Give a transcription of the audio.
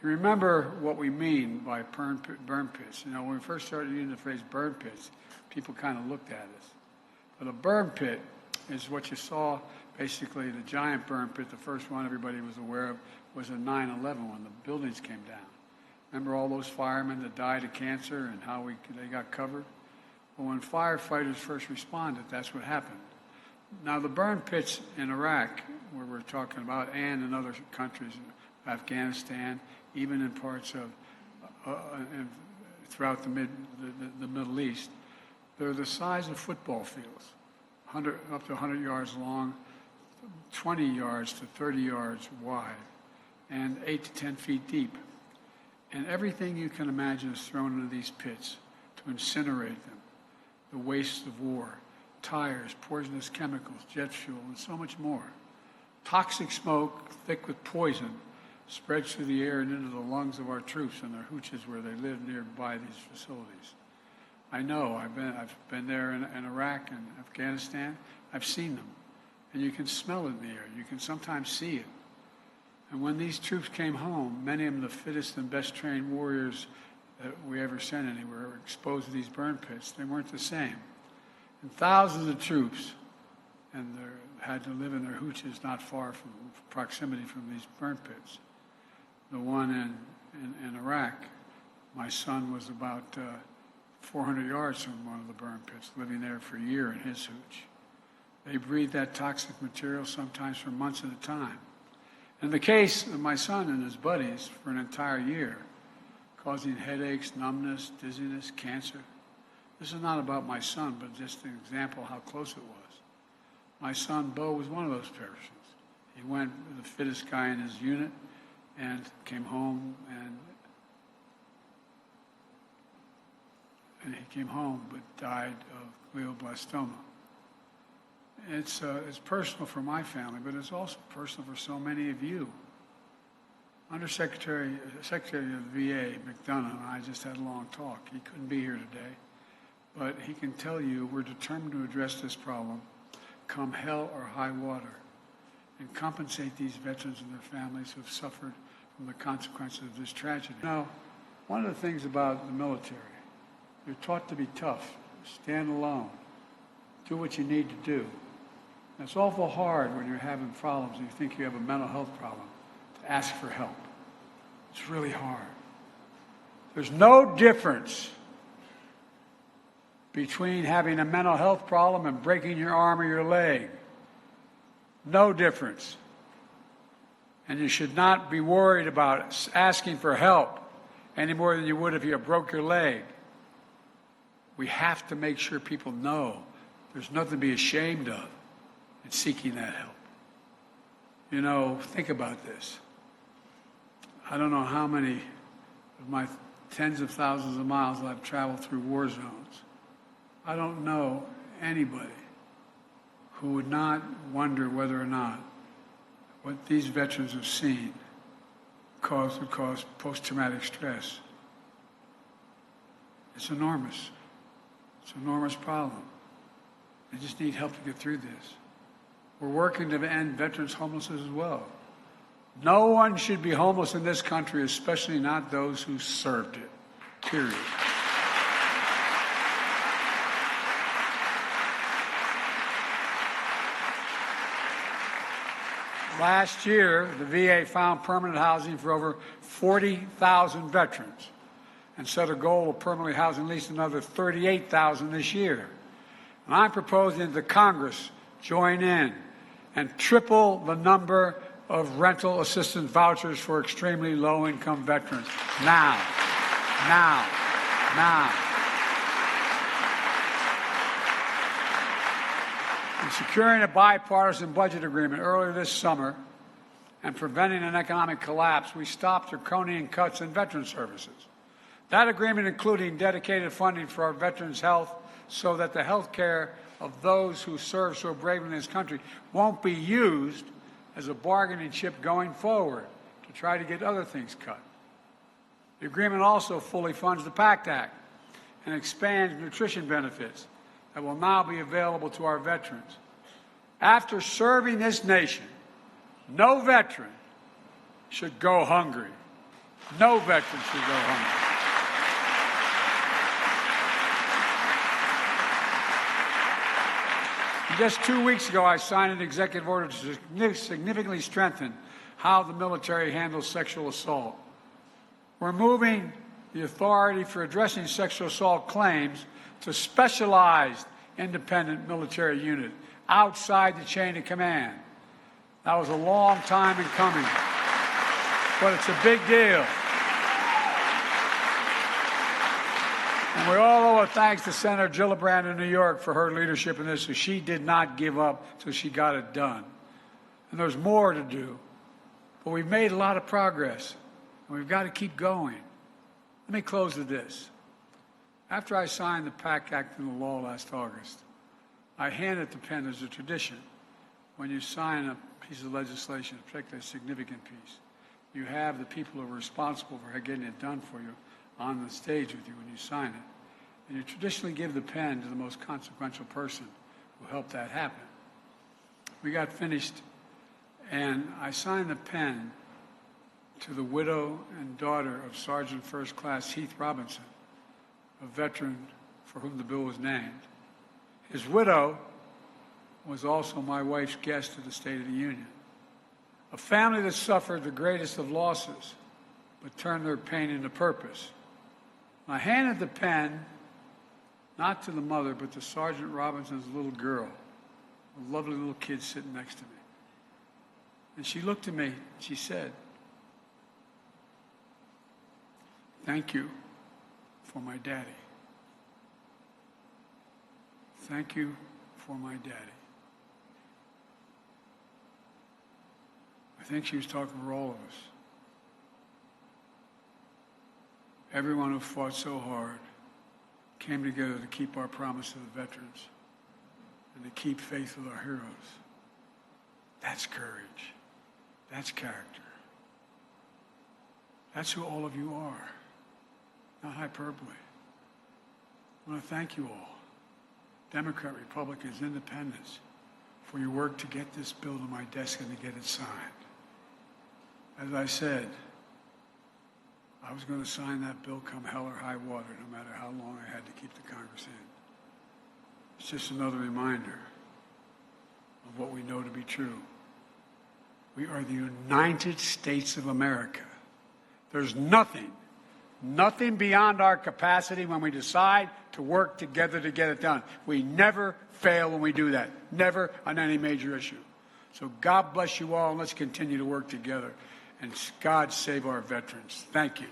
You remember what we mean by burn pits. You know, when we first started using the phrase burn pits, people kind of looked at us. But a burn pit is what you saw, basically the giant burn pit. The first one everybody was aware of was in 9/11 when the buildings came down. Remember all those firemen that died of cancer and how they got covered? Well, when firefighters first responded, that's what happened. Now, the burn pits in Iraq, where we're talking about, and in other countries, Afghanistan, even in parts of throughout the Middle East, they're the size of football fields, up to 100 yards long, 20 yards to 30 yards wide, and 8 to 10 feet deep. And everything you can imagine is thrown into these pits to incinerate them. The wastes of war, tires, poisonous chemicals, jet fuel, and so much more. Toxic smoke, thick with poison, spreads through the air and into the lungs of our troops and their hooches where they live nearby these facilities. I know, I've been there in Iraq and Afghanistan. I've seen them. And you can smell it in the air. You can sometimes see it. And when these troops came home, many of them the fittest and best trained warriors that we ever sent anywhere were exposed to these burn pits. They weren't the same. And thousands of troops had to live in their hooches not far from proximity from these burn pits. The one in Iraq, my son was about 400 yards from one of the burn pits, living there for a year in his hooch. They breathe that toxic material sometimes for months at a time. In the case of my son and his buddies, for an entire year, causing headaches, numbness, dizziness, cancer. This is not about my son, but just an example of how close it was. My son, Bo, was one of those persons. He went the fittest guy in his unit and came home and he came home but died of glioblastoma. It's personal for my family, but it's also personal for so many of you. Secretary of the VA, McDonough, and I just had a long talk. He couldn't be here today, but he can tell you we're determined to address this problem, come hell or high water, and compensate these veterans and their families who have suffered from the consequences of this tragedy. Now, one of the things about the military, you're taught to be tough, stand alone, do what you need to do. And it's awful hard when you're having problems and you think you have a mental health problem to ask for help. It's really hard. There's no difference between having a mental health problem and breaking your arm or your leg. No difference. And you should not be worried about asking for help any more than you would if you broke your leg. We have to make sure people know there's nothing to be ashamed of in seeking that help. You know, think about this. I don't know how many of my tens of thousands of miles I've traveled through war zones. I don't know anybody who would not wonder whether or not what these veterans have seen would cause post-traumatic stress. It's enormous. It's an enormous problem. They just need help to get through this. We're working to end veterans' homelessness as well. No one should be homeless in this country, especially not those who served it, period. Last year, the VA found permanent housing for over 40,000 veterans and set a goal of permanently housing at least another 38,000 this year. And I'm proposing that Congress join in and triple the number of rental assistance vouchers for extremely low-income veterans. Now. In securing a bipartisan budget agreement earlier this summer and preventing an economic collapse, we stopped draconian cuts in veteran services. That agreement including dedicated funding for our veterans' health so that the health care of those who serve so bravely in this country won't be used as a bargaining chip going forward to try to get other things cut. The agreement also fully funds the PACT Act and expands nutrition benefits that will now be available to our veterans. After serving this nation, no veteran should go hungry. No veteran should go hungry. Just 2 weeks ago, I signed an executive order to significantly strengthen how the military handles sexual assault. We're moving the authority for addressing sexual assault claims to specialized independent military unit outside the chain of command. That was a long time in coming, but it's a big deal. And we all owe a thanks to Senator Gillibrand in New York for her leadership in this, so she did not give up till she got it done. And there's more to do, but we've made a lot of progress, and we've got to keep going. Let me close with this. After I signed the PACT Act into law last August, I handed the pen as a tradition. When you sign a piece of legislation, particularly a significant piece, you have the people who are responsible for getting it done for you on the stage with you when you sign it. And you traditionally give the pen to the most consequential person who helped that happen. We got finished, and I signed the pen to the widow and daughter of Sergeant First Class Heath Robinson, a veteran for whom the bill was named. His widow was also my wife's guest at the State of the Union. A family that suffered the greatest of losses, but turned their pain into purpose. I handed the pen, not to the mother, but to Sergeant Robinson's little girl, a lovely little kid sitting next to me. And she looked at me, and she said, "Thank you for my daddy. Thank you for my daddy." I think she was talking for all of us. Everyone who fought so hard came together to keep our promise to the veterans and to keep faith with our heroes. That's courage. That's character. That's who all of you are. Not hyperbole. I want to thank you all, Democrat, Republicans, Independents, for your work to get this bill to my desk and to get it signed. As I said, I was going to sign that bill come hell or high water, no matter how long I had to keep the Congress in. It's just another reminder of what we know to be true. We are the United States of America. There's nothing beyond our capacity when we decide to work together to get it done. We never fail when we do that, never on any major issue. So God bless you all, and let's continue to work together. And God save our veterans. Thank you.